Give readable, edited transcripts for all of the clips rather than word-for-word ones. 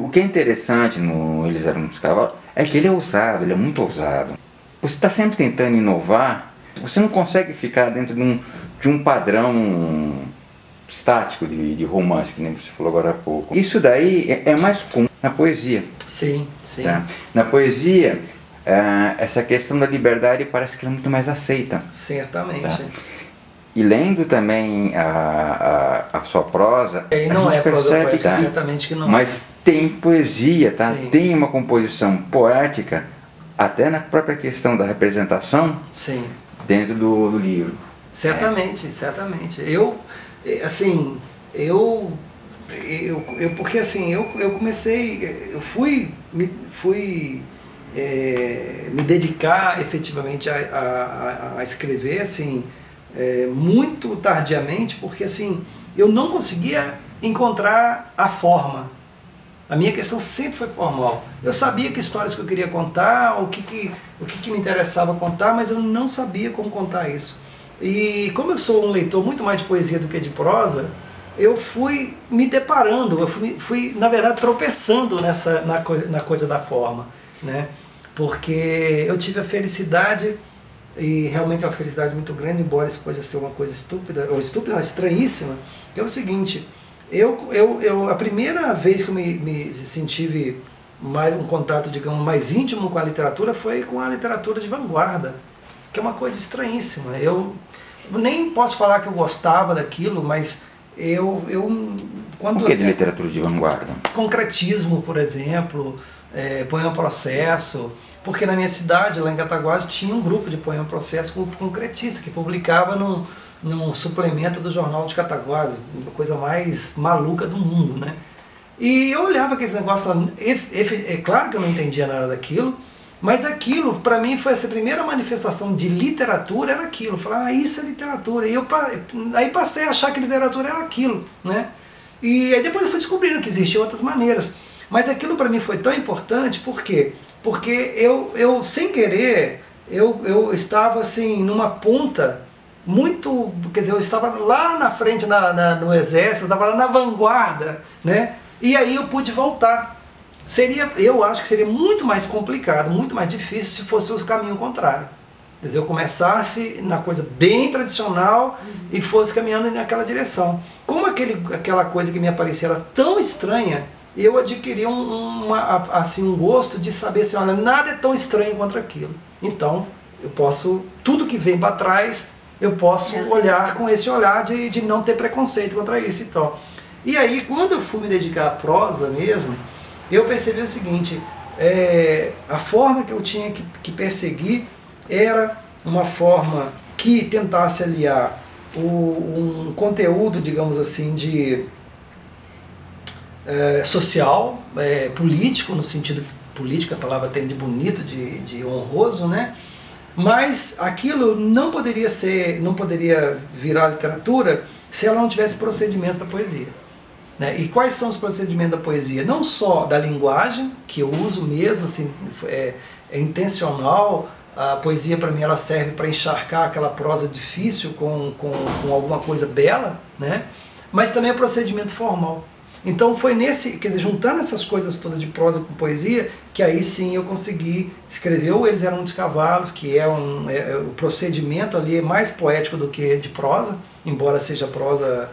O que é interessante no Eles Eram Muitos Cavalos é que ele é ousado, ele é muito ousado. Você está sempre tentando inovar, você não consegue ficar dentro de um padrão estático de romance, que nem você falou agora há pouco. Isso daí é mais comum na poesia. Sim, sim. Tá? Na poesia, essa questão da liberdade parece que ela é muito mais aceita. Certamente. Tá? E lendo também a sua prosa, E a não gente é prosa percebe, poética, tá? certamente que não. Mas tem poesia, tá? Sim. Tem uma composição poética, até na própria questão da representação, Sim. dentro do livro. Certamente, certamente. Eu porque assim, eu comecei, eu fui me dedicar efetivamente a escrever, assim, muito tardiamente, porque assim, eu não conseguia encontrar a forma. A minha questão sempre foi formal. Eu sabia que histórias que eu queria contar, o que me interessava contar, mas eu não sabia como contar isso. E como eu sou um leitor muito mais de poesia do que de prosa, eu fui me deparando, eu fui na verdade tropeçando na coisa da forma, né? Porque eu tive a felicidade, e realmente uma felicidade muito grande, embora isso possa ser uma coisa estúpida, não, estranhíssima, que é o seguinte: a primeira vez que eu tive um contato, digamos, mais íntimo com a literatura foi com a literatura de vanguarda, que é uma coisa estranhíssima. Eu nem posso falar que eu gostava daquilo, mas quando... O que é de literatura de vanguarda? Concretismo, por exemplo, poema processo, porque na minha cidade, lá em Cataguases, tinha um grupo de poema processo com concretista, que publicava num suplemento do Jornal de Cataguases, a coisa mais maluca do mundo, né? E eu olhava aquele negócio lá, é claro que eu não entendia nada daquilo, mas aquilo, para mim, foi essa primeira manifestação de literatura, era aquilo. Eu falei, isso é literatura. E aí passei a achar que literatura era aquilo, né? E aí depois eu fui descobrindo que existiam outras maneiras. Mas aquilo para mim foi tão importante, por quê? Porque eu sem querer, eu estava assim, numa ponta muito, quer dizer, eu estava lá na frente no exército, eu estava lá na vanguarda, né? E aí eu pude voltar. Eu acho que seria muito mais complicado, muito mais difícil se fosse o caminho contrário. Quer dizer, eu começasse na coisa bem tradicional e fosse caminhando naquela direção. Como aquela coisa que me aparecia era tão estranha, eu adquiri um gosto de saber assim, olha, nada é tão estranho quanto aquilo. Então, tudo que vem para trás, eu posso olhar com esse olhar de não ter preconceito contra isso e tal. E aí, quando eu fui me dedicar à prosa mesmo, eu percebi o seguinte: a forma que eu tinha que perseguir era uma forma que tentasse aliar um conteúdo, digamos assim, social, político, no sentido político, a palavra tem de bonito, de honroso, né? Mas aquilo não poderia virar literatura se ela não tivesse procedimentos da poesia. Né? E quais são os procedimentos da poesia? Não só da linguagem, que eu uso mesmo, assim, é intencional. A poesia para mim ela serve para encharcar aquela prosa difícil com alguma coisa bela, né? Mas também o procedimento formal. Então foi quer dizer, juntando essas coisas todas de prosa com poesia, que aí sim eu consegui escrever o Eles Eram Muitos Cavalos, que o procedimento ali é mais poético do que de prosa, embora seja prosa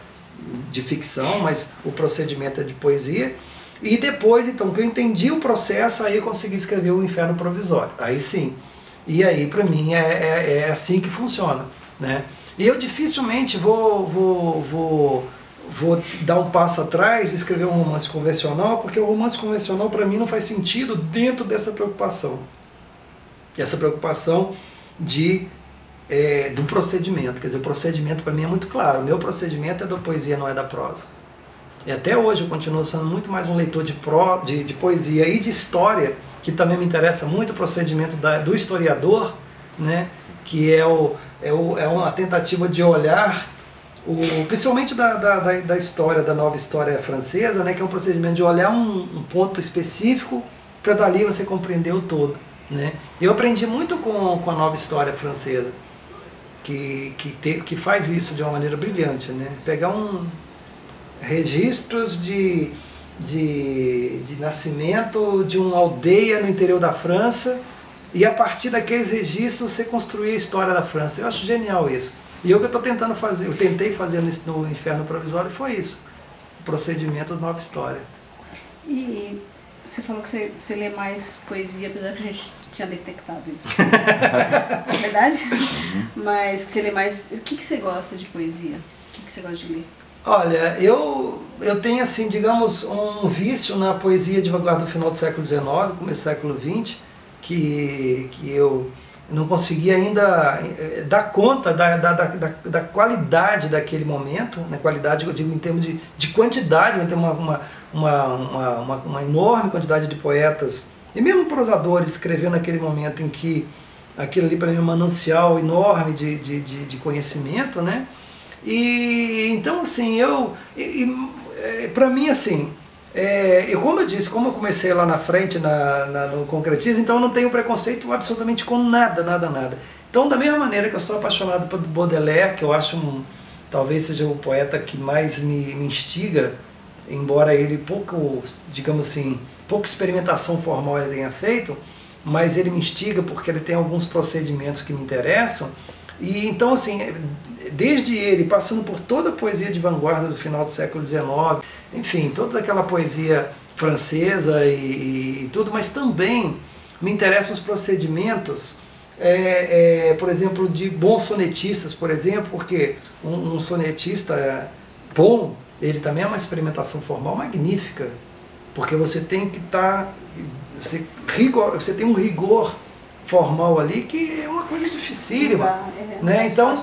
de ficção, mas o procedimento é de poesia. E depois, então, que eu entendi o processo, aí eu consegui escrever o Inferno Provisório. Aí sim. E aí, para mim, é assim que funciona, né? E eu dificilmente vou dar um passo atrás e escrever um romance convencional, porque o romance convencional, para mim, não faz sentido dentro dessa preocupação. Essa preocupação do procedimento. Quer dizer, o procedimento para mim é muito claro. O meu procedimento é da poesia, não é da prosa. E até hoje eu continuo sendo muito mais um leitor de poesia e de história, que também me interessa muito o procedimento do historiador, né? Que é uma tentativa de olhar, principalmente da história, da nova história francesa, né? Que é um procedimento de olhar um ponto específico para dali você compreender o todo. Né? Eu aprendi muito com a nova história francesa, que faz isso de uma maneira brilhante, né? Pegar registros de nascimento de uma aldeia no interior da França, e a partir daqueles registros você construir a história da França. Eu acho genial isso. E o que eu estou tentando fazer, eu tentei fazer no Inferno Provisório foi isso, o procedimento da nova história. E você falou que você lê mais poesia, apesar que a gente tinha detectado isso. É verdade? Mas que você lê mais... O que você gosta de poesia? O que você gosta de ler? Olha, eu tenho, assim, digamos, um vício na poesia de vanguarda do final do século XIX, começo do século XX, que eu não conseguia ainda dar conta da qualidade daquele momento, né? Qualidade, eu digo, em termos de quantidade, tem uma enorme quantidade de poetas, e mesmo prosadores escrevendo naquele momento em que aquilo ali para mim é um manancial enorme de conhecimento, né? E então, assim, para mim, assim, como eu disse, como eu comecei lá na frente no concretismo, então eu não tenho preconceito absolutamente com nada. Então, da mesma maneira que eu sou apaixonado por Baudelaire, que eu acho talvez seja o poeta que mais me instiga, embora ele pouco, digamos assim, pouca experimentação formal ele tenha feito, mas ele me instiga porque ele tem alguns procedimentos que me interessam. E então, assim, desde ele, passando por toda a poesia de vanguarda do final do século XIX, enfim, toda aquela poesia francesa e tudo, mas também me interessam os procedimentos, por exemplo, de bons sonetistas, por exemplo, porque um sonetista bom, ele também é uma experimentação formal magnífica, porque você tem que estar, você tem um rigor formal ali que é uma coisa dificílima, né? Então,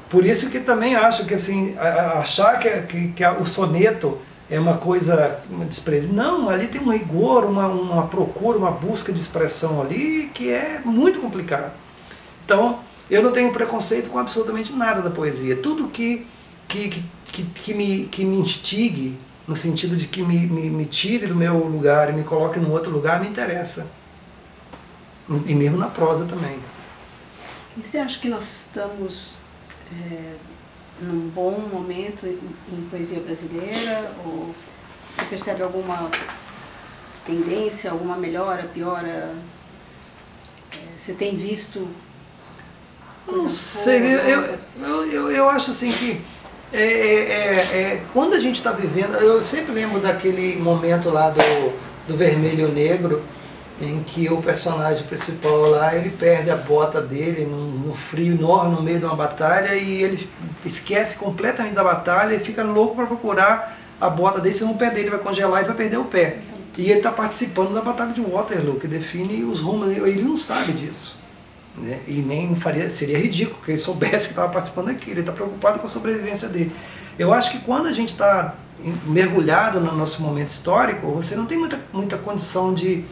por isso que também acho que, assim, achar que o soneto é uma coisa desprezível. Não, ali tem um rigor, uma procura, uma busca de expressão ali que é muito complicado. Então, eu não tenho preconceito com absolutamente nada da poesia. Tudo que me instigue, no sentido de que me tire do meu lugar e me coloque num outro lugar, me interessa. E mesmo na prosa também. E você acha que nós estamos num bom momento em poesia brasileira? Ou você percebe alguma tendência, alguma melhora, piora? Você tem visto? Não sei, eu acho assim que quando a gente está vivendo, eu sempre lembro daquele momento lá do Vermelho e o Negro, em que o personagem principal lá, ele perde a bota dele no frio enorme, no meio de uma batalha, e ele esquece completamente da batalha e fica louco para procurar a bota dele, senão o pé dele vai congelar e vai perder o pé. E ele está participando da Batalha de Waterloo, que define os rumos, ele não sabe disso, né? E nem seria ridículo que ele soubesse que estava participando daquilo, ele está preocupado com a sobrevivência dele. Eu acho que quando a gente está mergulhado no nosso momento histórico, você não tem muita condição de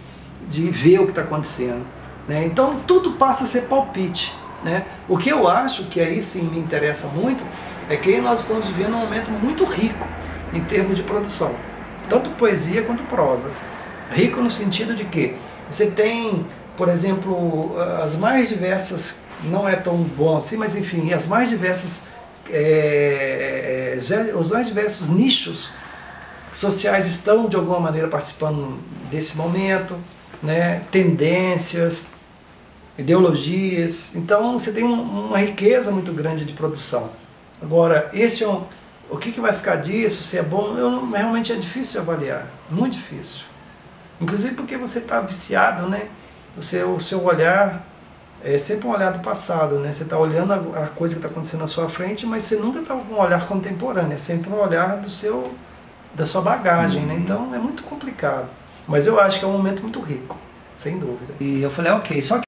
ver o que está acontecendo, né? Então tudo passa a ser palpite, né? O que eu acho que aí sim me interessa muito é que nós estamos vivendo um momento muito rico em termos de produção, tanto poesia quanto prosa. Rico no sentido de que você tem, por exemplo, as mais diversas, não é tão bom assim, mas enfim, as mais diversas, os mais diversos nichos sociais estão de alguma maneira participando desse momento, né? Tendências, ideologias. Então você tem uma riqueza muito grande de produção. Agora, o que vai ficar disso, se é bom, realmente é difícil avaliar, muito difícil. Inclusive porque você está viciado, né? O seu olhar é sempre um olhar do passado, né? Você está olhando a coisa que está acontecendo na sua frente, mas você nunca está com um olhar contemporâneo, é sempre um olhar da sua bagagem, né? Então é muito complicado. Mas eu acho que é um momento muito rico, sem dúvida. E eu falei, ok, só que